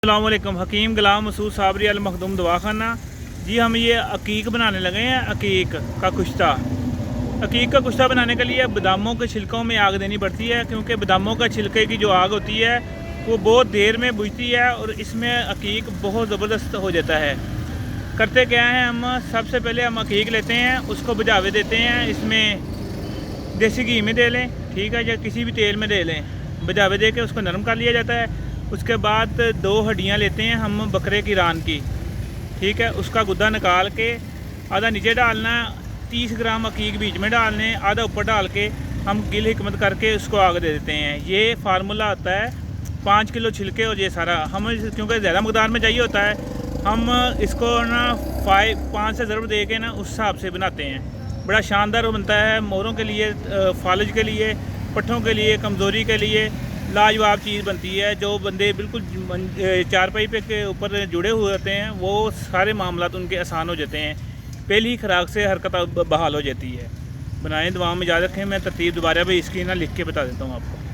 अस्सलाम वालेकुम। हकीम गुलाम मसूद साबरी अल मखदूम दवाखाना जी। हम ये अकीक बनाने लगे हैं। अकीक का कुश्ता। अकीक का कुश्ता बनाने के लिए बादामों के छिलकों में आग देनी पड़ती है, क्योंकि बादामों का छिलके की जो आग होती है वो बहुत देर में बुझती है और इसमें अकीक बहुत ज़बरदस्त हो जाता है। करते क्या है, हम सबसे पहले हम अकीक लेते हैं, उसको बुझावे देते हैं। इसमें देसी घी में दे लें, ठीक है, या किसी भी तेल में दे लें। बुझावे दे के उसको नरम कर लिया जाता है। उसके बाद 2 हड्डियाँ लेते हैं हम बकरे की रान की, ठीक है। उसका गुद्दा निकाल के आधा नीचे डालना, 30 ग्राम अकीक बीच में डालने, आधा ऊपर डाल के हम गिल हिकमत करके उसको आग दे देते हैं। ये फार्मूला आता है 5 किलो छिलके और ये सारा हम, क्योंकि ज़्यादा मकदार में चाहिए होता है, हम इसको ना 5 से ज़रूर दे के ना उस हिसाब से बनाते हैं। बड़ा शानदार बनता है मोरों के लिए, फालज के लिए, पट्ठों के लिए, कमज़ोरी के लिए लाजवाब चीज़ बनती है। जो बंदे बिल्कुल चारपाई पे के ऊपर जुड़े हुए होते हैं वो सारे मामलात उनके आसान हो जाते हैं। पहली खुराक से हरकत बहाल हो जाती है। बनाएं, दुआ में याद रखें। मैं तरतीब दोबारा भी इसकी ना लिख के बता देता हूँ आपको।